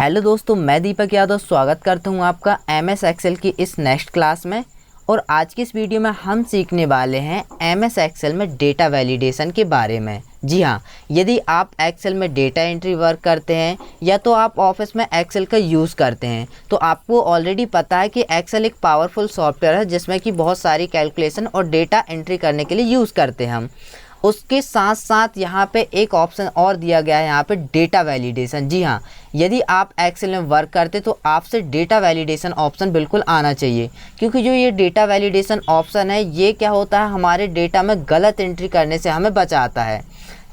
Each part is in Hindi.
हेलो दोस्तों, मैं दीपक यादव स्वागत करता हूं आपका एमएस एक्सेल की इस नेक्स्ट क्लास में। और आज की इस वीडियो में हम सीखने वाले हैं एमएस एक्सेल में डेटा वैलिडेशन के बारे में। जी हाँ, यदि आप एक्सेल में डेटा एंट्री वर्क करते हैं या तो आप ऑफिस में एक्सेल का यूज़ करते हैं तो आपको ऑलरेडी पता है कि एक्सेल एक पावरफुल सॉफ्टवेयर है जिसमें कि बहुत सारी कैलकुलेशन और डेटा एंट्री करने के लिए यूज़ करते हैं हम। उसके साथ साथ यहाँ पे एक ऑप्शन और दिया गया है, यहाँ पे डेटा वैलिडेशन। जी हाँ, यदि आप एक्सेल में वर्क करते तो आपसे डेटा वैलिडेशन ऑप्शन बिल्कुल आना चाहिए, क्योंकि जो ये डेटा वैलिडेशन ऑप्शन है ये क्या होता है, हमारे डेटा में गलत एंट्री करने से हमें बचाता है।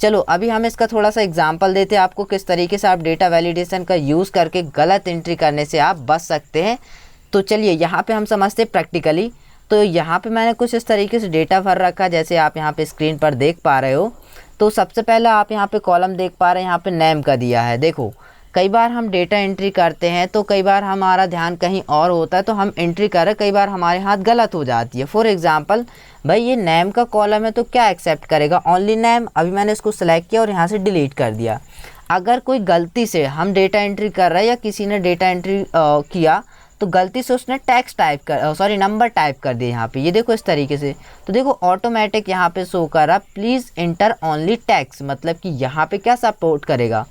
चलो अभी हम इसका थोड़ा सा एग्जांपल देते हैं आपको, किस तरीके से आप डेटा वैलिडेशन का यूज़ करके गलत एंट्री करने से आप बच सकते हैं। तो चलिए यहाँ पे हम समझते हैं प्रैक्टिकली। तो यहाँ पे मैंने कुछ इस तरीके से डेटा भर रखा, जैसे आप यहाँ पे स्क्रीन पर देख पा रहे हो। तो सबसे पहले आप यहाँ पे कॉलम देख पा रहे हैं, यहाँ पे नेम का दिया है। देखो कई बार हम डेटा एंट्री करते हैं तो कई बार हमारा ध्यान कहीं और होता है, तो हम एंट्री करें कई बार हमारे हाथ गलत हो जाती है। फॉर एग्जांपल भाई ये नेम का कॉलम है तो क्या एक्सेप्ट करेगा, ओनली नेम। अभी मैंने इसको सिलेक्ट किया और यहाँ से डिलीट कर दिया। अगर कोई गलती से हम डेटा एंट्री कर रहे हैं या किसी ने डेटा एंट्री किया तो गलती से उसने टैक्स टाइप कर नंबर टाइप कर दिया यहाँ पे, ये देखो इस तरीके से। तो देखो ऑटोमेटिक यहाँ पे शो कर रहा प्लीज़ इंटर ओनली टैक्स, मतलब कि यहाँ पे क्या सपोर्ट करेगा,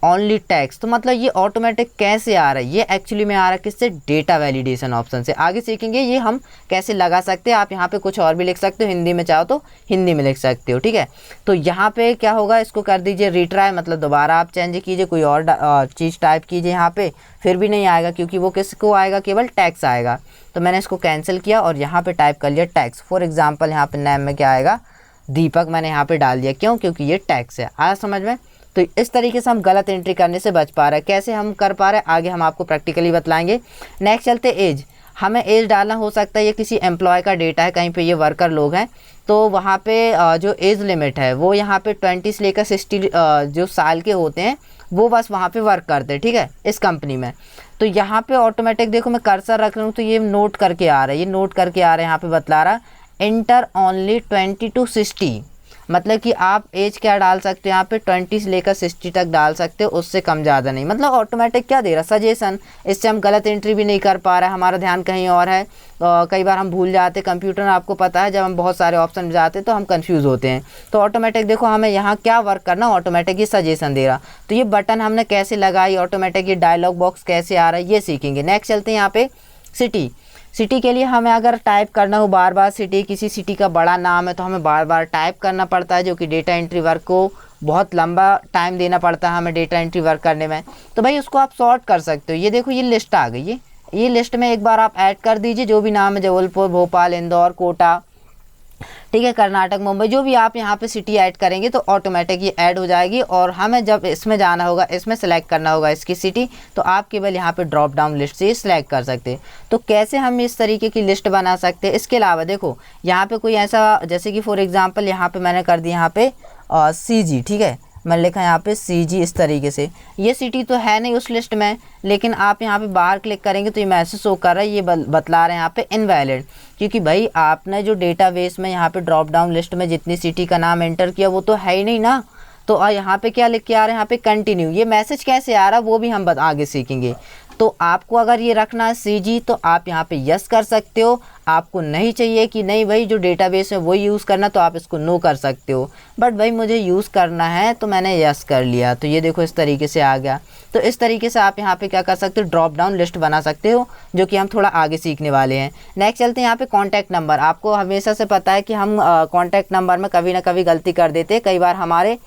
ओनली टैक्स। तो मतलब ये ऑटोमेटिक कैसे आ रहा है, ये एक्चुअली में आ रहा है किससे, डेटा वैलिडेशन ऑप्शन से। आगे सीखेंगे ये हम कैसे लगा सकते हैं। आप यहाँ पे कुछ और भी लिख सकते हो, हिंदी में चाहो तो हिंदी में लिख सकते हो, ठीक है। तो यहाँ पे क्या होगा, इसको कर दीजिए रिट्राई, मतलब दोबारा आप चेंज कीजिए, कोई और चीज़ टाइप कीजिए यहाँ पे, फिर भी नहीं आएगा क्योंकि वो किसको आएगा, केवल टैक्स आएगा। तो मैंने इसको कैंसिल किया और यहाँ पे टाइप कर लिया टैक्स। फॉर एग्जांपल यहाँ पे नेम में क्या आएगा, दीपक मैंने यहाँ पे डाल दिया, क्यों, क्योंकि ये टैक्स है। आया समझ में। तो इस तरीके से हम गलत एंट्री करने से बच पा रहे हैं। कैसे हम कर पा रहे हैं आगे हम आपको प्रैक्टिकली बतलाएंगे। नेक्स्ट चलते एज। हमें एज डालना हो सकता है, ये किसी एम्प्लॉय का डेटा है, कहीं पे ये वर्कर लोग हैं तो वहाँ पे जो एज लिमिट है वो यहाँ पे 20 से लेकर 60 जो साल के होते हैं वो बस वहाँ पे वर्क करते हैं, ठीक है, इस कंपनी में। तो यहाँ पे ऑटोमेटिक देखो मैं कर्सर रख रहा हूँ तो ये नोट करके आ रहा है, ये नोट करके आ रहा है, यहाँ पे बतला रहा है इंटर ओनली 20 to 60, मतलब कि आप एज क्या डाल सकते हो यहाँ पे 20 से लेकर 60 तक डाल सकते हो, उससे कम ज़्यादा नहीं। मतलब ऑटोमेटिक क्या दे रहा, सजेशन। इससे हम गलत एंट्री भी नहीं कर पा रहे हैं, हमारा ध्यान कहीं और है। कई बार हम भूल जाते, कंप्यूटर में आपको पता है जब हम बहुत सारे ऑप्शन जाते हैं तो हम कंफ्यूज होते हैं। तो ऑटोमेटिक देखो हमें यहाँ क्या वर्क करना, ऑटोमेटिक ये सजेशन दे रहा। तो ये बटन हमने कैसे लगाई, ऑटोमेटिक ये डायलॉग बॉक्स कैसे आ रहा है, ये सीखेंगे। नेक्स्ट चलते हैं यहाँ पे सिटी। सिटी के लिए हमें अगर टाइप करना हो बार बार सिटी, किसी सिटी का बड़ा नाम है तो हमें बार बार टाइप करना पड़ता है, जो कि डेटा एंट्री वर्क को बहुत लंबा टाइम देना पड़ता है हमें डेटा एंट्री वर्क करने में। तो भाई उसको आप सॉर्ट कर सकते हो। ये देखो ये लिस्ट आ गई, ये लिस्ट में एक बार आप ऐड कर दीजिए जो भी नाम है, जबलपुर, भोपाल, इंदौर, कोटा, ठीक है, कर्नाटक, मुंबई, जो भी आप यहाँ पे सिटी ऐड करेंगे तो ऑटोमेटिक ये ऐड हो जाएगी। और हमें जब इसमें जाना होगा, इसमें सेलेक्ट करना होगा इसकी सिटी, तो आप केवल यहाँ पे ड्रॉप डाउन लिस्ट से सिलेक्ट कर सकते हैं। तो कैसे हम इस तरीके की लिस्ट बना सकते हैं। इसके अलावा देखो यहाँ पे कोई ऐसा, जैसे कि फॉर एग्जाम्पल यहाँ पे मैंने कर दिया यहाँ पे CG, ठीक है, मैंने लिखा यहाँ पे CG इस तरीके से। ये सिटी तो है नहीं उस लिस्ट में, लेकिन आप यहाँ पे बाहर क्लिक करेंगे तो ये मैसेज शो कर रहा है, ये बतला रहे हैं यहाँ पे इनवैलिड, क्योंकि भाई आपने जो डेटाबेस में यहाँ पे ड्रॉप डाउन लिस्ट में जितनी सिटी का नाम एंटर किया वो तो है ही नहीं ना। तो यहाँ पे क्या लिख के आ रहे हैं, यहाँ पे कंटिन्यू। ये मैसेज कैसे आ रहा है वो भी हम आगे सीखेंगे। तो आपको अगर ये रखना है CG तो आप यहाँ पे यस कर सकते हो। आपको नहीं चाहिए कि नहीं भाई जो डेटाबेस है वो यूज़ करना, तो आप इसको नो कर सकते हो। बट भाई मुझे यूज़ करना है तो मैंने यस कर लिया, तो ये देखो इस तरीके से आ गया। तो इस तरीके से आप यहाँ पे क्या कर सकते हो, ड्रॉप डाउन लिस्ट बना सकते हो, जो कि हम थोड़ा आगे सीखने वाले हैं। नेक्स्ट चलते हैं यहाँ पे कॉन्टैक्ट नंबर। आपको हमेशा से पता है कि हम कॉन्टैक्ट नंबर में कभी ना कभी गलती कर देते हैं। कई बार हमारे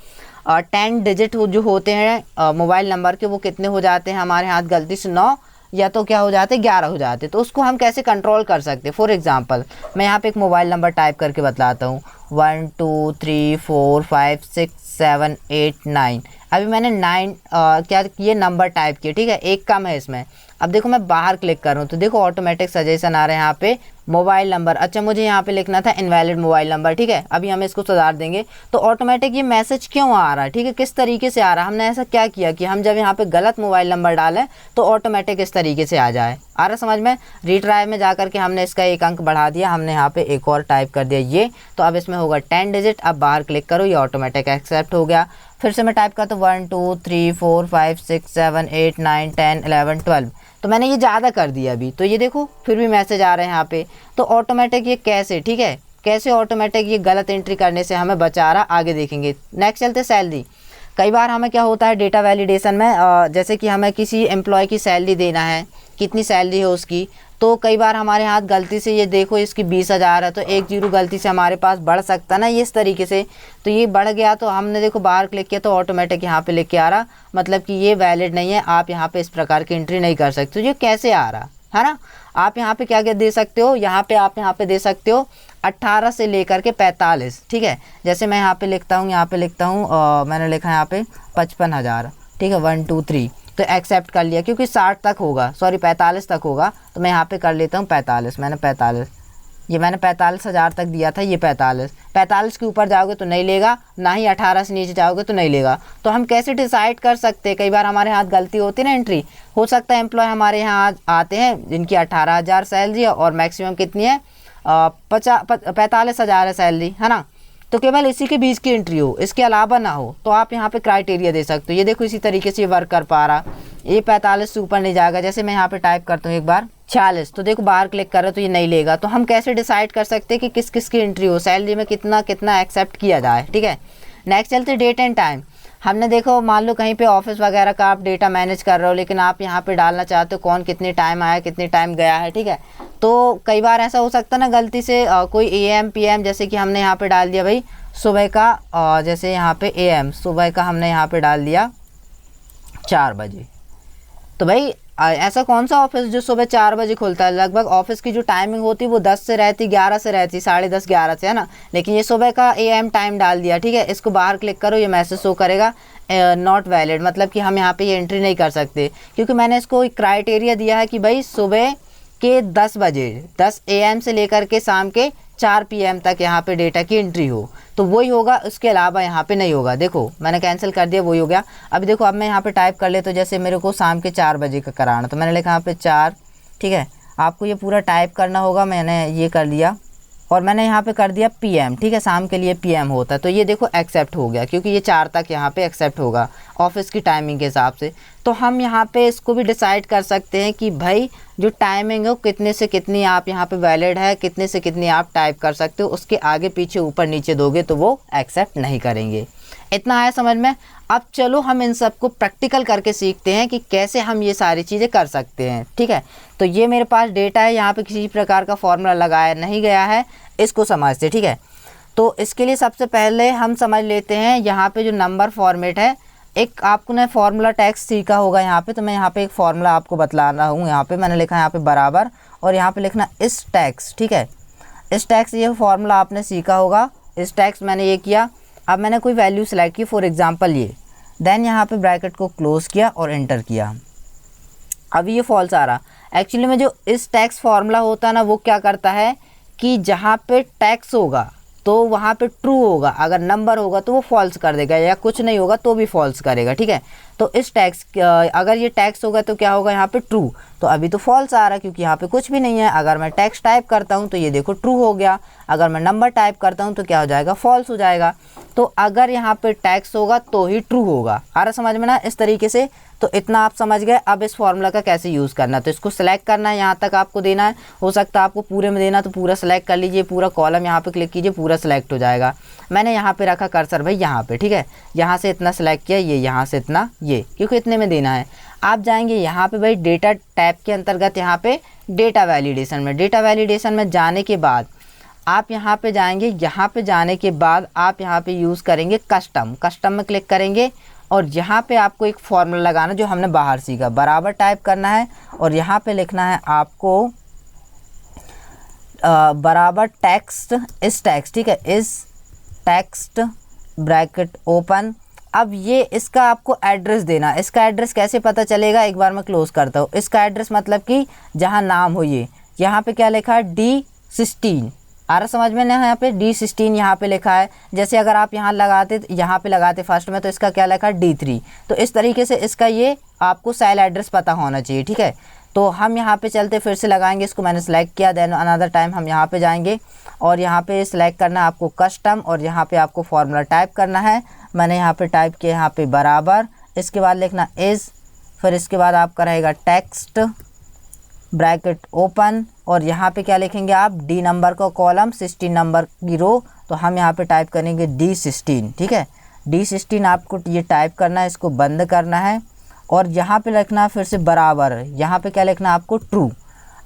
10 डिजिट जो होते हैं मोबाइल नंबर के, वो कितने हो जाते हैं हमारे हाथ, गलती से 9 या तो क्या हो जाते, 11 हो जाते। तो उसको हम कैसे कंट्रोल कर सकते हैं। फॉर एग्जांपल मैं यहाँ पे एक मोबाइल नंबर टाइप करके बतलाता हूँ, 1 2 3 4 5 6 7 8 9। अभी मैंने 9 क्या ये नंबर टाइप किया, ठीक है, एक कम है इसमें। अब देखो मैं बाहर क्लिक कर रहा हूँ तो देखो ऑटोमेटिक सजेशन आ रहे हैं यहाँ पे मोबाइल नंबर। अच्छा मुझे यहाँ पे लिखना था इनवैलिड मोबाइल नंबर, ठीक है। अभी हम इसको सुधार देंगे। तो ऑटोमेटिक ये मैसेज क्यों आ रहा है, ठीक है, किस तरीके से आ रहा है, हमने ऐसा क्या किया कि हम जब यहाँ पे गलत मोबाइल नंबर डालें तो ऑटोमेटिक इस तरीके से आ जाए। आ रहा समझ में। रीट्राई में जाकर के हमने इसका एक अंक बढ़ा दिया, हमने यहाँ पे एक और टाइप कर दिया ये, तो अब इसमें होगा 10 डिजिट। अब बाहर क्लिक करो, ये ऑटोमेटिक एक्सेप्ट हो गया। फिर से मैं टाइप करता हूँ 1 2 3 4 5 6 7 8 9 10 11 12, तो मैंने ये ज़्यादा कर दिया अभी, तो ये देखो फिर भी मैसेज आ रहे हैं यहाँ पे। तो ऑटोमेटिक ये कैसे, ठीक है, कैसे ऑटोमेटिक ये गलत एंट्री करने से हमें बचा रहा, आगे देखेंगे। नेक्स्ट चलते सैलरी। कई बार हमें क्या होता है डेटा वैलिडेशन में, जैसे कि हमें किसी एम्प्लॉय की सैलरी देना है, कितनी सैलरी है उसकी, तो कई बार हमारे हाथ गलती से ये देखो इसकी 20,000 है, तो 1 जीरो गलती से हमारे पास बढ़ सकता ना, ये इस तरीके से, तो ये बढ़ गया, तो हमने देखो बाहर क्लिक किया तो ऑटोमेटिक यहाँ पे लिख के आ रहा, मतलब कि ये वैलिड नहीं है, आप यहाँ पे इस प्रकार की एंट्री नहीं कर सकते। तो ये कैसे आ रहा है ना, आप यहाँ पे क्या क्या दे सकते हो, आप यहाँ पे दे सकते हो 18 से लेकर के 45, ठीक है। जैसे मैं यहाँ पे लिखता हूँ, मैंने लिखा है यहाँ पे 55,000, ठीक है, 1 2 3, तो एक्सेप्ट कर लिया क्योंकि 60 तक होगा, सॉरी 45 तक होगा, तो मैं यहाँ पे कर लेता हूँ 45, मैंने 45,000 तक दिया था, ये 45 के ऊपर जाओगे तो नहीं लेगा, ना ही 18 से नीचे जाओगे तो नहीं लेगा। तो हम कैसे डिसाइड कर सकते हैं, कई बार हमारे हाथ गलती होती है ना एंट्री, हो सकता है एम्प्लॉय हमारे यहाँ आते हैं जिनकी 18,000 सैलरी है और मैक्सिमम कितनी है 45,000 है सैलरी, है ना, तो केवल इसी के बीच की एंट्री हो, इसके अलावा ना हो, तो आप यहाँ पे क्राइटेरिया दे सकते हो। ये देखो इसी तरीके से वर्क कर पा रहा, ये 45 से ऊपर नहीं जाएगा। जैसे मैं यहाँ पे टाइप करता हूँ एक बार 46, तो देखो बाहर क्लिक कर रहे तो ये नहीं लेगा। तो हम कैसे डिसाइड कर सकते हैं कि किस किस की एंट्री हो, सैलरी में कितना कितना एक्सेप्ट किया जाए, ठीक है। नेक्स्ट चलते डेट एंड टाइम। हमने देखो मान लो कहीं पे ऑफिस वगैरह का आप डेटा मैनेज कर रहे हो, लेकिन आप यहाँ पे डालना चाहते हो कौन कितने टाइम आया कितने टाइम गया है, ठीक है। तो कई बार ऐसा हो सकता है ना गलती से कोई AM PM, जैसे कि हमने यहाँ पे डाल दिया भाई सुबह का, जैसे यहाँ पे AM सुबह का हमने यहाँ पे डाल दिया 4 बजे। तो भाई ऐसा कौन सा ऑफिस जो सुबह 4 बजे खुलता है, लगभग ऑफिस की जो टाइमिंग होती है वो 10 से रहती, 11 से रहती, 10:30 11 से, है ना, लेकिन ये सुबह का AM टाइम डाल दिया, ठीक है। इसको बाहर क्लिक करो, ये मैसेज शो करेगा नॉट वैलिड, मतलब कि हम यहाँ पे ये एंट्री नहीं कर सकते, क्योंकि मैंने इसको एक क्राइटेरिया दिया है कि भाई सुबह के 10 बजे 10 AM से लेकर के शाम के 4 PM तक यहाँ पे डेटा की एंट्री हो, तो वही होगा, उसके अलावा यहाँ पे नहीं होगा। देखो मैंने कैंसिल कर दिया, वही हो गया। अभी देखो अब मैं यहाँ पे टाइप कर ले, तो जैसे मेरे को शाम के 4 बजे का कराना, तो मैंने लिखा यहाँ पे 4, ठीक है। आपको ये पूरा टाइप करना होगा, मैंने ये कर लिया और मैंने यहाँ पे कर दिया PM, ठीक है, शाम के लिए PM होता है। तो ये देखो एक्सेप्ट हो गया, क्योंकि ये 4 तक यहाँ पे एक्सेप्ट होगा ऑफिस की टाइमिंग के हिसाब से। तो हम यहाँ पे इसको भी डिसाइड कर सकते हैं कि भाई जो टाइमिंग है वो कितने से कितनी आप यहाँ पे वैलिड है, कितने से कितनी आप टाइप कर सकते हो, उसके आगे पीछे ऊपर नीचे दोगे तो वो एक्सेप्ट नहीं करेंगे। इतना आया समझ में। अब चलो हम इन सबको प्रैक्टिकल करके सीखते हैं कि कैसे हम ये सारी चीज़ें कर सकते हैं, ठीक है। तो ये मेरे पास डेटा है, यहाँ पे किसी प्रकार का फॉर्मूला लगाया नहीं गया है, इसको समझते, ठीक है। तो इसके लिए सबसे पहले हम समझ लेते हैं यहाँ पे जो नंबर फॉर्मेट है, एक आपको ने फार्मूला टैक्स सीखा होगा यहाँ पे, तो मैं यहाँ पे एक फार्मूला आपको बतला रहा हूँ। यहाँ पे मैंने लिखा है यहाँ पे बराबर, और यहाँ पे लिखना इस टैक्स, ठीक है, इस टैक्स, ये फार्मूला आपने सीखा होगा। इस टैक्स मैंने ये किया, अब मैंने कोई वैल्यू सेलेक्ट की, फॉर एग्जांपल ये, देन यहाँ पे ब्रैकेट को क्लोज किया और एंटर किया। अभी ये फॉल्स आ रहा। एक्चुअली में जो इस टैक्स फार्मूला होता है ना, वो क्या करता है कि जहाँ पे टैक्स होगा तो वहाँ पे ट्रू होगा, अगर नंबर होगा तो वो फॉल्स कर देगा, या कुछ नहीं होगा तो भी फॉल्स करेगा, ठीक है। तो इस टैक्स, अगर ये टैक्स होगा तो क्या होगा यहाँ पे ट्रू, तो अभी तो फॉल्स आ रहा है क्योंकि यहाँ पे कुछ भी नहीं है। अगर मैं टैक्स टाइप करता हूँ तो ये देखो ट्रू हो गया, अगर मैं नंबर टाइप करता हूँ तो क्या हो जाएगा, फॉल्स हो जाएगा। तो अगर यहाँ पे टैक्स होगा तो ही ट्रू होगा। आ रहा समझ में ना, इस तरीके से। तो इतना आप समझ गए। अब इस फॉर्मूला का कैसे यूज़ करना है, तो इसको सेलेक्ट करना है, यहाँ तक आपको देना है, हो सकता है आपको पूरे में देना, तो पूरा सेलेक्ट कर लीजिए, पूरा कॉलम यहाँ पे क्लिक कीजिए, पूरा सेलेक्ट हो जाएगा। मैंने यहाँ पे रखा कर्सर भाई यहाँ पे, ठीक है, यहाँ से इतना सेलेक्ट किया, ये यहाँ से इतना, ये क्योंकि इतने में देना है। आप जाएंगे यहाँ पे भाई डेटा टैब के अंतर्गत, यहाँ पे डेटा वैलिडेशन में, डेटा वैलिडेशन में जाने के बाद आप यहाँ पे जाएंगे, यहाँ पे जाने के बाद आप यहाँ पे यूज़ करेंगे कस्टम, कस्टम में क्लिक करेंगे और यहाँ पे आपको एक फॉर्मूला लगाना जो हमने बाहर सीखा, बराबर टाइप करना है और यहाँ पे लिखना है आपको बराबर टेक्स्ट इस टैक्स, ठीक है, इस टेक्स्ट ब्रैकेट ओपन। अब ये इसका आपको एड्रेस देना, इसका एड्रेस कैसे पता चलेगा, एक बार मैं क्लोज करता हूँ। इसका एड्रेस मतलब कि जहाँ नाम हो, ये यहाँ पे क्या लिखा है D16, आ रहा समझ में ना, यहाँ पे D16 यहाँ पे लिखा है। जैसे अगर आप यहाँ पे लगाते फर्स्ट में, तो इसका क्या लिखा है D3। तो इस तरीके से इसका ये आपको सेल एड्रेस पता होना चाहिए, ठीक है। तो हम यहाँ पे चलते फिर से लगाएंगे, इसको मैंने सेलेक्ट किया, देन अनदर टाइम हम यहाँ पे जाएंगे और यहाँ पे सेलेक्ट करना है आपको कस्टम और यहाँ पे आपको फार्मूला टाइप करना है। मैंने यहाँ पे टाइप किया यहाँ पे बराबर, इसके बाद लिखना इज़, फिर इसके बाद आपका रहेगा टेक्स्ट ब्रैकेट ओपन और यहाँ पे क्या लिखेंगे आप, डी नंबर का कॉलम 16 नंबर की रो, तो हम यहाँ पे टाइप करेंगे D16। ठीक है, D16 आपको ये टाइप करना है, इसको बंद करना है और यहाँ पे लिखना है फिर से बराबर, यहाँ पे क्या लिखना है आपको, ट्रू।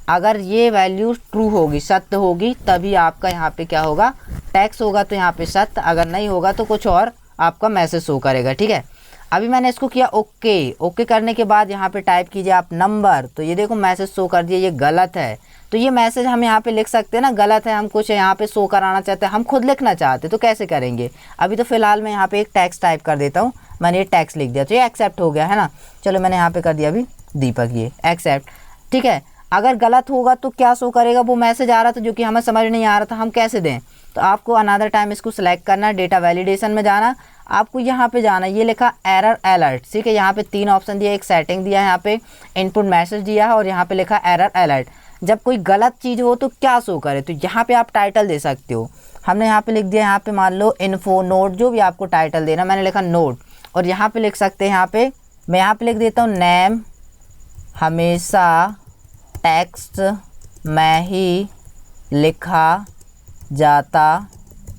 अगर ये वैल्यू ट्रू होगी, सत्य होगी, तभी आपका यहाँ पे क्या होगा, टेक्स्ट होगा तो यहाँ पे सत्य, अगर नहीं होगा तो कुछ और आपका मैसेज शो करेगा। ठीक है, अभी मैंने इसको किया ओके। ओके करने के बाद यहाँ पे टाइप कीजिए आप नंबर, तो ये देखो मैसेज शो कर दिया, ये गलत है। तो ये मैसेज हम यहाँ पे लिख सकते हैं ना, गलत है, हम कुछ यहाँ पे शो कराना चाहते हैं, हम खुद लिखना चाहते हैं, तो कैसे करेंगे। अभी तो फिलहाल मैं यहाँ पे एक टेक्स्ट टाइप कर देता हूँ, मैंने ये टेक्स्ट लिख दिया तो ये एक्सेप्ट हो गया है ना। चलो मैंने यहाँ पे कर दिया अभी दीपक, ये एक्सेप्ट। ठीक है, अगर गलत होगा तो क्या शो करेगा, वो मैसेज आ रहा था जो कि हमें समझ नहीं आ रहा था, हम कैसे दें। तो आपको अनदर टाइम इसको सिलेक्ट करना, डेटा वैलिडेशन में जाना, आपको यहाँ पे जाना, ये लिखा एरर अलर्ट। ठीक है, यहाँ पे 3 ऑप्शन दिया, एक सेटिंग दिया है, यहाँ पे इनपुट मैसेज दिया है और यहाँ पे लिखा एरर अलर्ट। जब कोई गलत चीज़ हो तो क्या शो करे, तो यहाँ पे आप टाइटल दे सकते हो। हमने यहाँ पे लिख दिया, यहाँ पे मान लो इन्फो नोट, जो भी आपको टाइटल देना, मैंने लिखा नोट। और यहाँ पे लिख सकते हैं, यहाँ पे मैं यहाँ पे लिख देता हूँ नेम हमेशा टेक्स्ट में ही लिखा जाता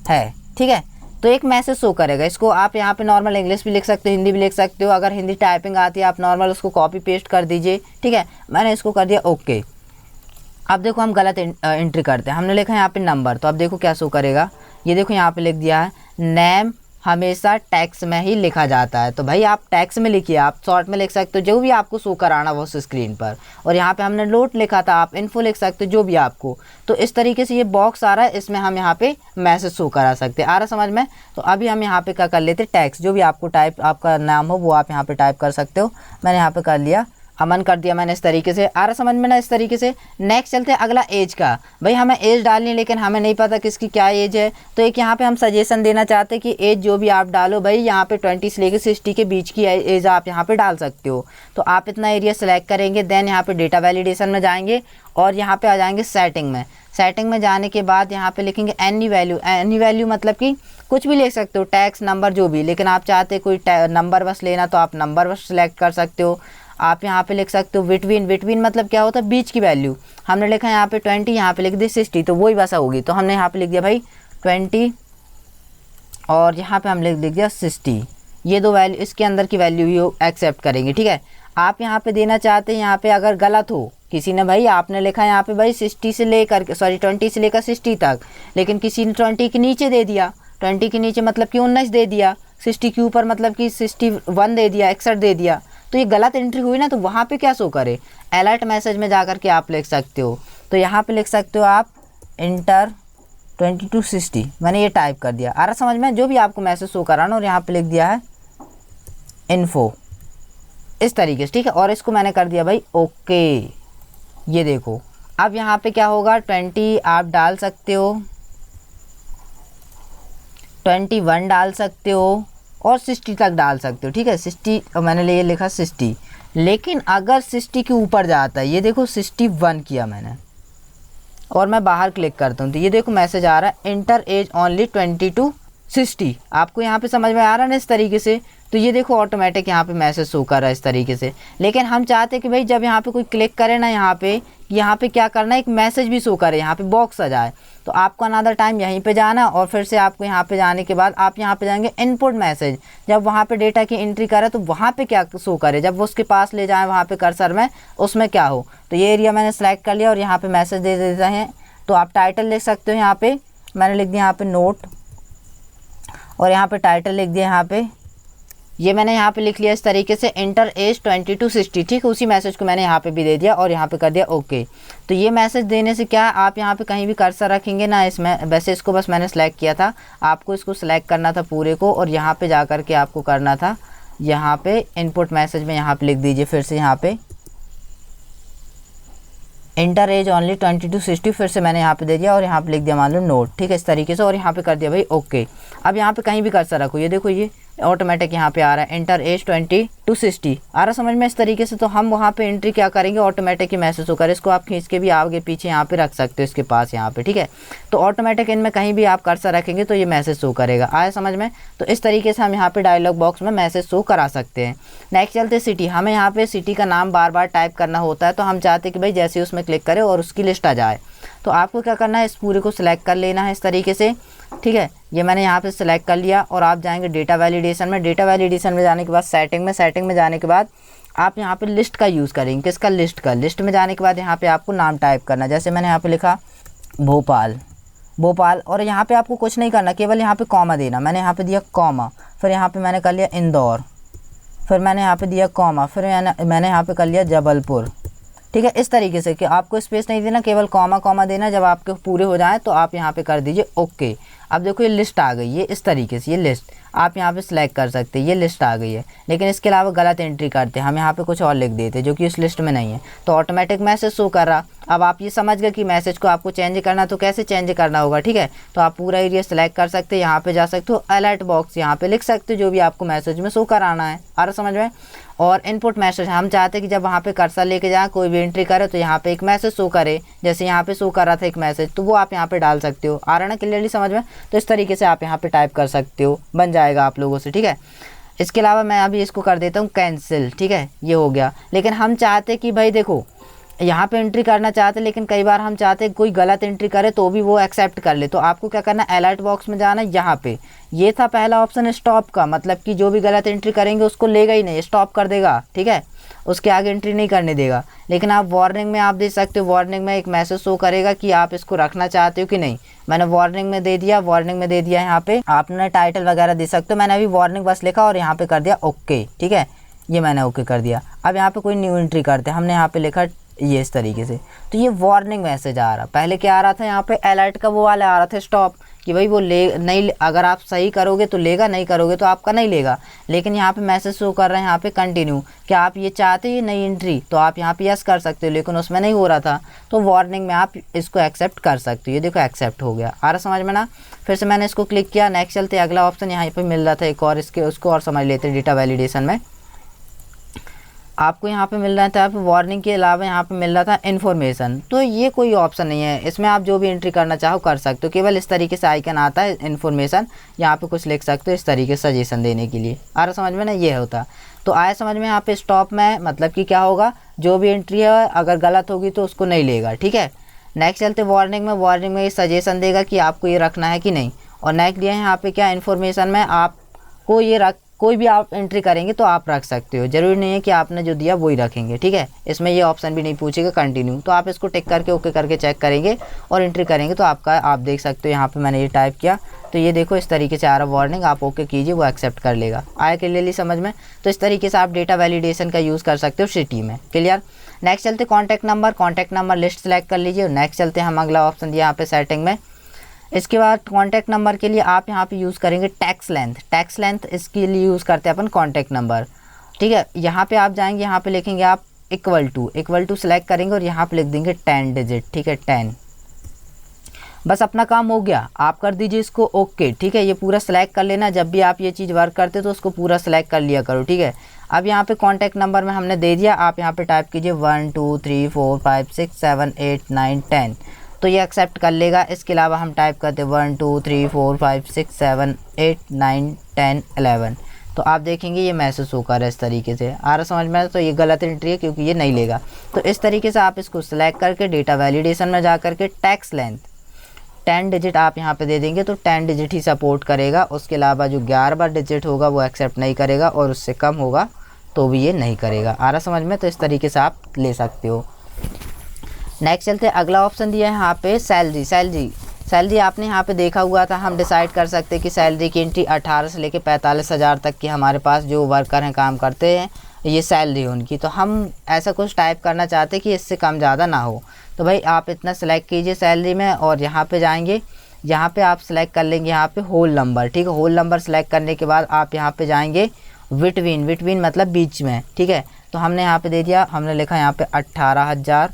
है। ठीक है, तो एक मैसेज शो करेगा। इसको आप यहाँ पे नॉर्मल इंग्लिश भी लिख सकते हो, हिंदी भी लिख सकते हो। अगर हिंदी टाइपिंग आती है आप नॉर्मल उसको कॉपी पेस्ट कर दीजिए। ठीक है, मैंने इसको कर दिया ओके। अब देखो हम गलत एंट्री करते हैं, हमने लिखा है यहाँ पे नंबर, तो अब देखो क्या शो करेगा, ये देखो यहाँ पे लिख दिया है नेम हमेशा टेक्स्ट में ही लिखा जाता है। तो भाई आप टेक्स्ट में लिखिए, आप शॉर्ट में लिख सकते हो, जो भी आपको शो कराना वो उस स्क्रीन पर। और यहाँ पे हमने नोट लिखा था, आप इन्फो लिख सकते हो, जो भी आपको। तो इस तरीके से ये बॉक्स आ रहा है, इसमें हम यहाँ पे मैसेज शो करा सकते हैं। आ रहा समझ में। तो अभी हम यहाँ पे क्या कर लेते, टेक्स्ट जो भी आपको टाइप आपका नाम हो वो आप यहाँ पे टाइप कर सकते हो। मैंने यहाँ पे कर लिया, अमन कर दिया मैंने इस तरीके से। आ रहा समझ में ना, इस तरीके से। नेक्स्ट चलते हैं अगला एज का। भाई हमें एज डालनी है लेकिन हमें नहीं पता किसकी क्या एज है, तो एक यहाँ पे हम सजेशन देना चाहते हैं कि एज जो भी आप डालो, भाई यहाँ पे 20 से लेकर 60 के बीच की एज आप यहाँ पे डाल सकते हो। तो आप इतना एरिया सेलेक्ट करेंगे, देन यहाँ पे डेटा वैलिडेशन में जाएंगे और यहाँ पे आ जाएंगे सेटिंग में। सेटिंग में जाने के बाद यहाँ पे लिखेंगे एनी वैल्यू। एनी वैल्यू मतलब कि कुछ भी ले सकते हो, टैक्स नंबर जो भी, लेकिन आप चाहते कोई नंबर बस लेना तो आप नंबर बस सेलेक्ट कर सकते हो। आप यहाँ पे लिख सकते हो बिटवीन। बिटवीन मतलब क्या होता है, बीच की वैल्यू। हमने लिखा है यहाँ पे 20, यहाँ पे लिख दी 60, तो वही वैसा होगी। तो हमने यहाँ पे लिख दिया भाई 20 और यहाँ पे हम लिख दिया 60। ये दो वैल्यू, इसके अंदर की वैल्यू ही एक्सेप्ट करेंगे। ठीक है, आप यहाँ पे देना चाहते हैं, यहाँ पे अगर गलत हो किसी ने, भाई आपने लिखा है यहाँ पे भाई 60 से लेकर 20 से लेकर 60 तक, लेकिन किसी ने 20 के नीचे दे दिया। 20 के नीचे मतलब कि 19 दे दिया, 60 के ऊपर मतलब कि 61 दे दिया, 61 दे दिया, तो ये गलत एंट्री हुई ना। तो वहाँ पे क्या शो करे, अलर्ट मैसेज में जाकर के आप लिख सकते हो। तो यहाँ पे लिख सकते हो आप इंटर 2260, मैंने ये टाइप कर दिया। आ रहा समझ में, जो भी आपको मैसेज शो कराना। और यहाँ पे लिख दिया है इन्फो, इस तरीके से। ठीक है, और इसको मैंने कर दिया भाई ओके। ये देखो अब यहाँ पे क्या होगा, 20 आप डाल सकते हो, 21 डाल सकते हो और 60 तक डाल सकते हो। ठीक है, 60 मैंने ये लिखा 60, लेकिन अगर 60 के ऊपर जाता है, ये देखो 61 किया मैंने और मैं बाहर क्लिक करता हूँ, तो ये देखो मैसेज आ रहा है इंटर एज ओनली 20 to 60। आपको यहाँ पे समझ में आ रहा है ना इस तरीके से। तो ये देखो ऑटोमेटिक यहाँ पे मैसेज शो कर रहा है इस तरीके से। लेकिन हम चाहते हैं कि भाई जब यहाँ पे कोई क्लिक करे ना, यहाँ पे क्या करना है, एक मैसेज भी शो करे, यहाँ पे बॉक्स आ जाए। तो आपको अनदर टाइम यहीं पे जाना और फिर से आपको यहाँ पे जाने के बाद आप यहाँ पे जाएंगे इनपुट मैसेज। जब वहाँ पे डेटा की एंट्री करे तो वहाँ पे क्या शो करे, जब वो उसके पास ले जाए वहाँ पे कर्सर में, उसमें क्या हो। तो ये एरिया मैंने सेलेक्ट कर लिया और यहाँ पे मैसेज दे देते हैं। तो आप टाइटल लिख सकते हो, यहाँ पे मैंने लिख दिया यहाँ पे नोट और यहाँ पे टाइटल लिख दिया, यहाँ पे ये मैंने यहाँ पे लिख लिया इस तरीके से इंटर एज 20 to 60। ठीक है, उसी मैसेज को मैंने यहाँ पे भी दे दिया और यहाँ पे कर दिया ओके। तो ये मैसेज देने से क्या, आप यहाँ पे कहीं भी कर्सर रखेंगे ना इसमें, वैसे इसको बस मैंने सेलेक्ट किया था, आपको इसको सेलेक्ट करना था पूरे को और यहाँ पे जा कर के आपको करना था, यहाँ पे इनपुट मैसेज में यहाँ पे लिख दीजिए फिर से यहाँ पे इंटर एज ओनली 20 to 60, फिर से मैंने यहाँ पे दे दिया और यहाँ पे लिख दिया मान लो नोट। ठीक है, इस तरीके से और यहाँ पे कर दिया भाई ओके। अब यहाँ पे कहीं भी कर्सर रखो, ये देखो ये ऑटोमेटिक यहाँ पे आ रहा है एंटर एज 20 to 60 आ रहा समझ में। इस तरीके से तो हम वहाँ पे एंट्री क्या करेंगे, ऑटोमेटिक ही मैसेज होकर, इसको आप खींच के भी आगे पीछे यहाँ पे रख सकते हो इसके पास यहाँ पे, ठीक है। तो ऑटोमेटिक इनमें कहीं भी आप कर्सर रखेंगे तो ये मैसेज शो करेगा। आया समझ में। तो इस तरीके से हम यहाँ पे डायलॉग बॉक्स में मैसेज शो करा सकते हैं। नेक्स्ट चलते सिटी। हमें यहाँ पे सिटी का नाम बार बार टाइप करना होता है, तो हम चाहते हैं कि भाई जैसे उसमें क्लिक करें और उसकी लिस्ट आ जाए। तो आपको क्या करना है, इस पूरे को सिलेक्ट कर लेना है इस तरीके से, ठीक है। ये मैंने यहाँ पे सिलेक्ट कर लिया और आप जाएंगे डेटा वैलिडेशन में। डेटा वैलिडेशन में जाने के बाद सेटिंग में जाने के बाद आप यहाँ पे लिस्ट का यूज़ करेंगे। किसका, लिस्ट का। लिस्ट में जाने के बाद यहाँ पे आपको नाम टाइप करना, जैसे मैंने यहाँ पे लिखा भोपाल, और यहाँ पे आपको कुछ नहीं करना, केवल यहाँ पे कॉमा देना। मैंने यहाँ पे दिया कॉमा, फिर यहाँ पे मैंने कर लिया इंदौर, फिर मैंने यहाँ पे दिया कॉमा, फिर मैंने यहाँ पे कर लिया जबलपुर, ठीक है। इस तरीके से कि आपको स्पेस नहीं देना, केवल कॉमा देना। जब आपके पूरे हो जाए तो आप यहाँ पे कर दीजिए ओके। अब देखो ये लिस्ट आ गई है इस तरीके से, ये लिस्ट आप यहाँ पे सिलेक्ट कर सकते हैं, ये लिस्ट आ गई है। लेकिन इसके अलावा गलत एंट्री करते हैं, हम यहाँ पे कुछ और लिख देते जो कि उस लिस्ट में नहीं है, तो ऑटोमेटिक मैसेज शो कर रहा। अब आप ये समझ गए कि मैसेज को आपको चेंज करना, तो कैसे चेंज करना होगा, ठीक है। तो आप पूरा एरिया सेलेक्ट कर सकते हैं, यहाँ पे जा सकते हो, अलर्ट बॉक्स यहाँ पे लिख सकते हो जो भी आपको मैसेज में शो कराना है। आ रहा समझ में। और इनपुट मैसेज, हम चाहते हैं कि जब वहाँ पे कर्सर लेके जाए कोई भी एंट्री करे तो यहाँ पे एक मैसेज शो करे, जैसे यहाँ पे शो कर रहा था एक मैसेज, तो वो आप यहाँ पे डाल सकते हो। आ रहा ना क्लियरली समझ में। तो इस तरीके से आप यहाँ पे टाइप कर सकते हो, बन जाएगा आप लोगों से, ठीक है। इसके अलावा मैं अभी इसको कर देता हूँ कैंसिल, ठीक है, ये हो गया। लेकिन हम चाहते कि भाई देखो यहाँ पे एंट्री करना चाहते, लेकिन कई बार हम चाहते हैं कोई गलत एंट्री करे तो भी वो एक्सेप्ट कर ले। तो आपको क्या करना है, अलर्ट बॉक्स में जाना है। यहाँ पे ये था पहला ऑप्शन स्टॉप का, मतलब कि जो भी गलत एंट्री करेंगे उसको लेगा ही नहीं, स्टॉप कर देगा, ठीक है, उसके आगे एंट्री नहीं करने देगा। लेकिन आप वार्निंग में आप दे सकते हो, वार्निंग में एक मैसेज शो करेगा कि आप इसको रखना चाहते हो कि नहीं। मैंने वार्निंग में दे दिया, यहाँ पे आपने टाइटल वगैरह दे सकते हो। मैंने अभी वार्निंग बस लिखा और यहाँ पे कर दिया ओके, ठीक है, ये मैंने ओके कर दिया। अब यहाँ पे कोई न्यू एंट्री करते हैं, हमने यहाँ पे लिखा ये इस तरीके से, तो ये वार्निंग मैसेज आ रहा। पहले क्या आ रहा था, यहाँ पे अलर्ट का वो वाला आ रहा था स्टॉप, कि भाई वो ले नहीं, अगर आप सही करोगे तो लेगा, नहीं करोगे तो आपका नहीं लेगा। लेकिन यहाँ पे मैसेज शो कर रहे हैं यहाँ पे कंटिन्यू, क्या आप ये चाहते हैं नई एंट्री, तो आप यहाँ पे यस कर सकते हो, लेकिन उसमें नहीं हो रहा था, तो वार्निंग में आप इसको एक्सेप्ट कर सकते हो। ये देखो एक्सेप्ट हो गया। आ रहा समझ में ना। फिर से मैंने इसको क्लिक किया, नेक्स्ट चलते, अगला ऑप्शन यहाँ पे मिल रहा था एक और, इसके उसको और समझ लेते हैं। डेटा वैलिडेशन में आपको यहाँ पे मिल रहा था, वार्निंग के अलावा यहाँ पे मिल रहा था इन्फॉर्मेशन। तो ये कोई ऑप्शन नहीं है, इसमें आप जो भी एंट्री करना चाहो कर सकते हो। केवल इस तरीके से आइकन आता है इन्फॉर्मेशन, यहाँ पे कुछ लिख सकते हो इस तरीके से सजेशन देने के लिए। आ रहा समझ में ना, ये होता। तो आया समझ में। यहाँ पे स्टॉप में मतलब कि क्या होगा, जो भी एंट्री है अगर गलत होगी तो उसको नहीं लेगा, ठीक है। नेक्स्ट चलते वार्निंग में ये सजेशन देगा कि आपको ये रखना है कि नहीं। और नेक्स्ट दिया है यहाँ पे क्या, इन्फॉर्मेशन में आपको ये कोई भी आप एंट्री करेंगे तो आप रख सकते हो, ज़रूरी नहीं है कि आपने जो दिया वही रखेंगे, ठीक है। इसमें ये ऑप्शन भी नहीं पूछेगा कंटिन्यू, तो आप इसको टिक करके ओके करके चेक करेंगे और एंट्री करेंगे तो आपका, आप देख सकते हो यहाँ पे मैंने ये टाइप किया तो ये देखो इस तरीके से आ रहा वार्निंग, आप ओके कीजिए, वो एक्सेप्ट कर लेगा। आया क्लियरली समझ में। तो इस तरीके से आप डेटा वैलिडेशन का यूज़ कर सकते हो सिटी में। क्लियर। नेक्स्ट चलते कॉन्टैक्ट नंबर लिस्ट सेलेक्ट कर लीजिए। नेक्स्ट चलते हम अगला ऑप्शन दिया यहाँ पे सेटिंग में। इसके बाद कॉन्टैक्ट नंबर के लिए आप यहाँ पे यूज़ करेंगे टैक्स लेंथ इसके लिए यूज़ करते हैं अपन कॉन्टैक्ट नंबर, ठीक है। यहाँ पे आप जाएंगे, यहाँ पे लिखेंगे आप इक्वल टू सेलेक्ट करेंगे और यहाँ पे लिख देंगे 10 डिजिट, ठीक है, 10। बस अपना काम हो गया, आप कर दीजिए इसको ओके, ठीक है। ये पूरा सेलेक्ट कर लेना, जब भी आप ये चीज़ वर्क करते तो उसको पूरा सेलेक्ट कर लिया करो, ठीक है। अब यहाँ पे कॉन्टैक्ट नंबर में हमने दे दिया, आप यहाँ पे टाइप कीजिए 1 2 3 4 5 6 7 8 9 10, तो ये एक्सेप्ट कर लेगा। इसके अलावा हम टाइप करते 1 2 3 4 5 6 7 8 9 10 11, तो आप देखेंगे ये मैसेज होकर है इस तरीके से। आ रहा समझ में। तो ये गलत एंट्री है क्योंकि ये नहीं लेगा। तो इस तरीके से आप इसको सिलेक्ट करके डेटा वैलिडेशन में जा करके टैक्स लेंथ 10 डिजिट आप यहाँ पे दे देंगे तो 10 डिजिट ही सपोर्ट करेगा। उसके अलावा जो 11वां डिजिट होगा वो एक्सेप्ट नहीं करेगा और उससे कम होगा तो भी ये नहीं करेगा। आ रहा समझ में। तो इस तरीके से आप ले सकते हो। नेक्स्ट चलते अगला ऑप्शन दिया है यहाँ पे सैलरी आपने यहाँ पे देखा हुआ था। हम डिसाइड कर सकते हैं कि सैलरी की एंट्री 18 से लेके 45 हज़ार तक की हमारे पास जो वर्कर हैं काम करते हैं ये सैलरी उनकी, तो हम ऐसा कुछ टाइप करना चाहते हैं कि इससे कम ज़्यादा ना हो। तो भाई आप इतना सेलेक्ट कीजिए सैलरी में और यहाँ पे जाएंगे, यहाँ पे आप सेलेक्ट कर लेंगे यहाँ पे होल नंबर, ठीक है। होल नंबर सेलेक्ट करने के बाद आप यहाँ पे जाएंगे बिटवीन मतलब बीच में, ठीक है। तो हमने यहाँ पे दे दिया, हमने लिखा यहाँ पे 18,000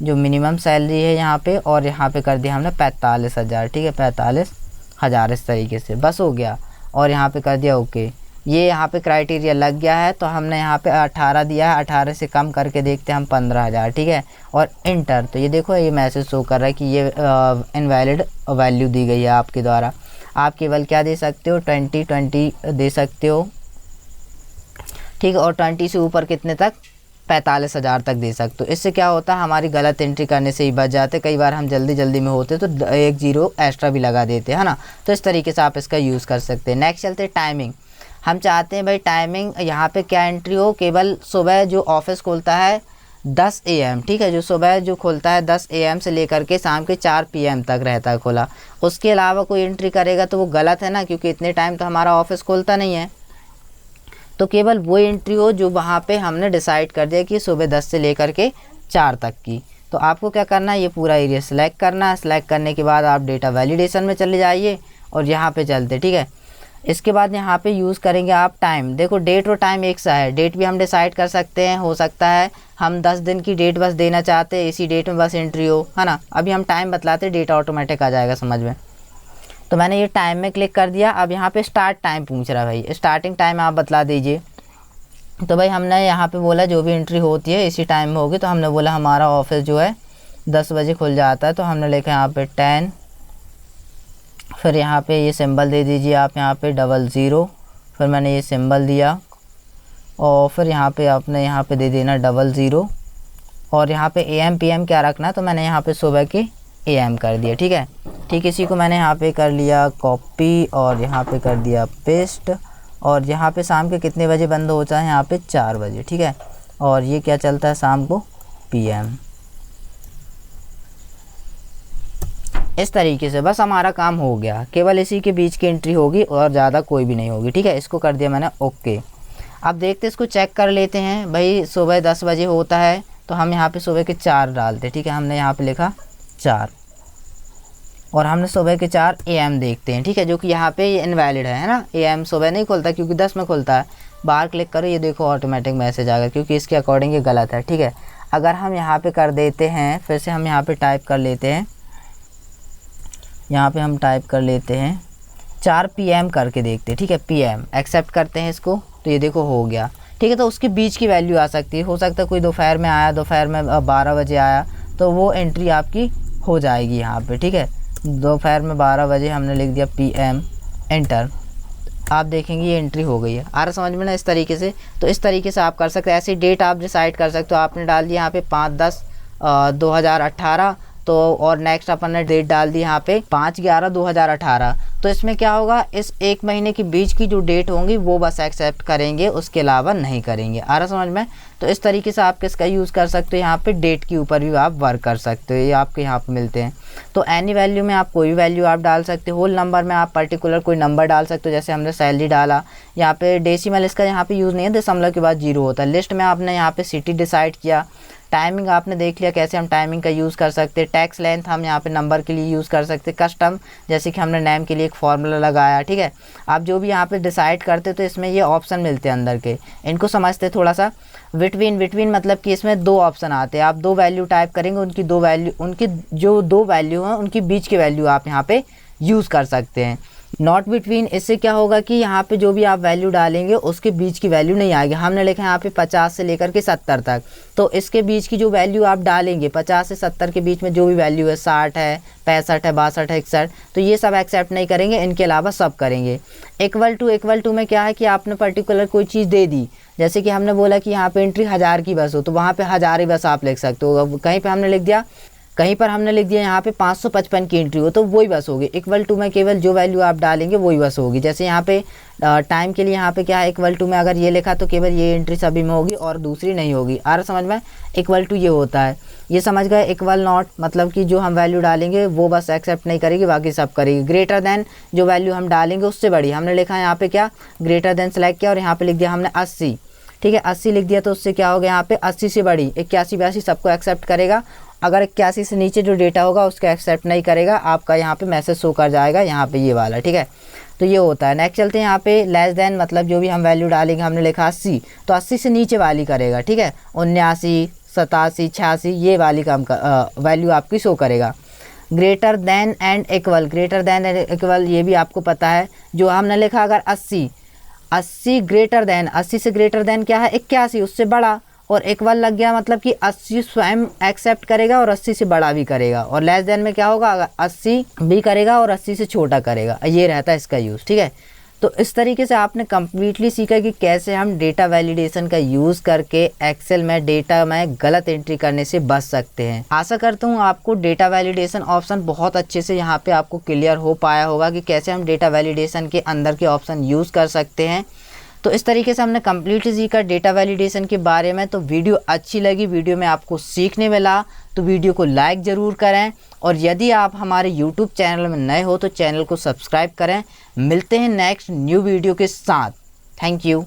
जो मिनिमम सैलरी है यहाँ पे, और यहाँ पे कर दिया हमने 45,000, ठीक है, 45,000 इस तरीके से बस हो गया। और यहाँ पे कर दिया ओके। ये यहाँ पे क्राइटेरिया लग गया है, तो हमने यहाँ पे 18 दिया है, 18 से कम करके देखते हैं हम 15,000, ठीक है। और इंटर, तो ये देखो ये मैसेज शो कर रहा है कि ये इनवैलिड वैल्यू दी गई है आपके द्वारा। आप केवल क्या दे सकते हो, 20 दे सकते हो, ठीक है। और 20 से ऊपर कितने तक, 45,000 तक दे सकते हो। इससे क्या होता है, हमारी गलत एंट्री करने से ही बच जाते। कई बार हम जल्दी में होते तो एक जीरो एक्स्ट्रा भी लगा देते, है ना। तो इस तरीके से आप इसका यूज़ कर सकते हैं। नेक्स्ट चलते हैं टाइमिंग। हम चाहते हैं भाई टाइमिंग यहाँ पे क्या एंट्री हो, केवल सुबह जो ऑफिस खुलता है 10 AM, ठीक है, जो सुबह जो खुलता है 10 AM से लेकर के शाम के 4 PM तक रहता है खुला। उसके अलावा कोई एंट्री करेगा तो वो गलत है ना, क्योंकि इतने टाइम तो हमारा ऑफिस खुलता नहीं है। तो केवल वो एंट्री हो जो वहाँ पे हमने डिसाइड कर दिया कि सुबह 10 से लेकर के 4 तक की। तो आपको क्या करना है, ये पूरा एरिया सेलेक्ट करना है। सेलेक्ट करने के बाद आप डेटा वैलिडेशन में चले जाइए और यहाँ पे चलते, ठीक है। इसके बाद यहाँ पे यूज़ करेंगे आप टाइम। देखो डेट और टाइम एक सा है, डेट भी हम डिसाइड कर सकते हैं। हो सकता है हम 10 दिन की डेट बस देना चाहते हैं, इसी डेट में बस एंट्री हो, है ना। अभी हम टाइम बतलाते, डेटा ऑटोमेटिक आ जाएगा समझ में। तो मैंने ये टाइम में क्लिक कर दिया। अब यहाँ पे स्टार्ट टाइम पूछ रहा है, भाई स्टार्टिंग टाइम आप बतला दीजिए। तो भाई हमने यहाँ पे बोला जो भी एंट्री होती है इसी टाइम में होगी। तो हमने बोला हमारा ऑफिस जो है 10 बजे खुल जाता है, तो हमने लिखा यहाँ पे 10, फिर यहाँ पे ये सिंबल दे दीजिए आप यहाँ पे 00, फिर मैंने ये सिंबल दिया और फिर यहाँ पे आपने यहाँ पे दे देना 00 और यहाँ पे AM PM क्या रखना है, तो मैंने यहाँ पे सुबह के AM कर दिया, ठीक है। ठीक, इसी को मैंने यहाँ पे कर लिया कॉपी और यहाँ पे कर दिया पेस्ट और यहाँ पे शाम के कितने बजे बंद होता है, यहाँ पे 4 बजे, ठीक है। और ये क्या चलता है शाम को PM। इस तरीके से बस हमारा काम हो गया। केवल इसी के बीच की एंट्री होगी और ज़्यादा कोई भी नहीं होगी, ठीक है। इसको कर दिया मैंने ओके। अब देखते इसको चेक कर लेते हैं। भाई सुबह 10 बजे होता है तो हम यहाँ पे सुबह के 4 डालते, ठीक है। हमने यहाँ पे लिखा 4 और हमने सुबह के 4 AM देखते हैं, ठीक है, जो कि यहाँ पे इनवैलिड है ना। AM सुबह नहीं खुलता क्योंकि 10 में खुलता है। बाहर क्लिक करो, ये देखो ऑटोमेटिक मैसेज आ गया क्योंकि इसके अकॉर्डिंग ये गलत है, ठीक है। अगर हम यहाँ पे कर देते हैं, फिर से हम यहाँ पे टाइप कर लेते हैं, यहाँ पे हम टाइप कर लेते हैं 4 PM करके देखते हैं, ठीक है। PM एक्सेप्ट करते हैं इसको, तो ये देखो हो गया, ठीक है। तो उसके बीच की वैल्यू आ सकती है, हो सकता है कोई दोपहर में आया, दोपहर में 12 बजे आया, तो वो एंट्री आपकी हो जाएगी यहाँ पे, ठीक है। दोपहर में 12 बजे हमने लिख दिया PM, एंटर। आप देखेंगे ये एंट्री हो गई है। आ रहा समझ में ना, इस तरीके से। तो इस तरीके से आप कर सकते हैं। ऐसी डेट आप डिसाइड कर सकते हो। आपने डाल दिया यहाँ पे 5/10/2018, तो और नेक्स्ट अपन ने डेट डाल दी यहाँ पे 5/11/2018। तो इसमें क्या होगा, इस एक महीने के बीच की जो डेट होंगी वो बस एक्सेप्ट करेंगे, उसके अलावा नहीं करेंगे। आ रहा समझ में। तो इस तरीके से आप किसका यूज़ कर सकते हो, यहाँ पे डेट के ऊपर भी आप वर्क कर सकते हो। ये आपके यहाँ पे मिलते हैं। तो एनी वैल्यू में आप कोई भी वैल्यू आप डाल सकते हो। होल नंबर में आप पर्टिकुलर कोई नंबर डाल सकते हो, जैसे हमने सैलरी डाला। यहाँ पे डेसिमल इसका यहाँ पे यूज़ नहीं है, दशमलव के बाद 0 होता है। लिस्ट में आपने यहाँ पे सिटी डिसाइड किया। टाइमिंग आपने देख लिया कैसे हम टाइमिंग का यूज़ कर सकते हैं। टैक्स लेंथ हम यहाँ पे नंबर के लिए यूज़ कर सकते हैं। कस्टम जैसे कि हमने नेम के लिए एक फॉर्मूला लगाया, ठीक है। आप जो भी यहाँ पे डिसाइड करते तो इसमें ये ऑप्शन मिलते हैं अंदर के, इनको समझते थोड़ा सा। बिटवीन मतलब कि इसमें 2 ऑप्शन आते हैं। आप 2 वैल्यू टाइप करेंगे, उनकी जो 2 वैल्यू हैं उनकी बीच की वैल्यू आप यहाँ पे यूज़ कर सकते हैं। नॉट बिटवीन, इससे क्या होगा कि यहाँ पे जो भी आप वैल्यू डालेंगे उसके बीच की वैल्यू नहीं आएगी। हमने लिखा है यहाँ पे 50 से लेकर के 70 तक, तो इसके बीच की जो वैल्यू आप डालेंगे 50 से 70 के बीच में जो भी वैल्यू है, 60 है, 65 है, 62 है, 61, तो ये सब एक्सेप्ट नहीं करेंगे। इनके अलावा सब करेंगे। इक्वल टू में क्या है कि आपने पर्टिकुलर कोई चीज़ दे दी, जैसे कि हमने बोला कि यहाँ पे एंट्री 1000 की बस हो, तो वहाँ पे 1000 ही बस आप लिख सकते हो। कहीं पर हमने लिख दिया यहाँ पे 555 की एंट्री हो, तो वही बस होगी। इक्वल टू में केवल जो वैल्यू आप डालेंगे वही बस होगी। जैसे यहाँ पे टाइम के लिए यहाँ पे क्या है, इक्वल टू में अगर ये लिखा तो केवल ये एंट्री सभी में होगी और दूसरी नहीं होगी। आ रहा समझ में। इक्वल टू ये होता है, ये समझ गए। इक्वल नॉट मतलब कि जो हम वैल्यू डालेंगे वो बस एक्सेप्ट नहीं करेगी, बाकी सब करेगी। ग्रेटर देन, जो वैल्यू हम डालेंगे उससे बड़ी। हमने लिखा है यहाँ पे क्या, ग्रेटर देन सेलेक्ट किया और यहाँ पे लिख दिया हमने 80, ठीक है। 80 लिख दिया तो उससे क्या होगा, यहाँ पे 80 से बड़ी 81 82 सबको एक्सेप्ट करेगा। अगर 81 से नीचे जो डेटा होगा उसको एक्सेप्ट नहीं करेगा, आपका यहाँ पे मैसेज शो कर जाएगा यहाँ पे ये वाला, ठीक है। तो ये होता है। नेक्स्ट चलते हैं यहाँ पे लेस देन, मतलब जो भी हम वैल्यू डालेंगे, हमने लिखा 80, तो 80 से नीचे वाली करेगा, ठीक है। 79 87 86 ये वाली का वैल्यू आपकी शो करेगा। Greater than and equal, greater than and equal ये भी आपको पता है। जो हमने लिखा अगर 80 80 ग्रेटर देन, 80 से ग्रेटर देन क्या है 81, उससे बड़ा, और एक बार लग गया मतलब कि 80 स्वयं एक्सेप्ट करेगा और 80 से बड़ा भी करेगा, और लेस देन में क्या होगा, अगर 80 भी करेगा और 80 से छोटा करेगा, ये रहता है इसका यूज़। ठीक है, तो इस तरीके से आपने कम्प्लीटली सीखा कि कैसे हम डेटा वैलिडेशन का यूज़ करके एक्सेल में डेटा में गलत एंट्री करने से बच सकते हैं। आशा करता हूँ आपको डेटा वैलिडेशन ऑप्शन बहुत अच्छे से यहाँ पे आपको क्लियर हो पाया होगा कि कैसे हम डेटा वैलिडेशन के अंदर के ऑप्शन यूज़ कर सकते हैं। तो इस तरीके से हमने कम्प्लीटली सीखा डेटा वैलिडेशन के बारे में। तो वीडियो अच्छी लगी, वीडियो में आपको सीखने मिला तो वीडियो को लाइक ज़रूर करें, और यदि आप हमारे यूट्यूब चैनल में नए हो तो चैनल को सब्सक्राइब करें। मिलते हैं नेक्स्ट न्यू वीडियो के साथ। Thank you.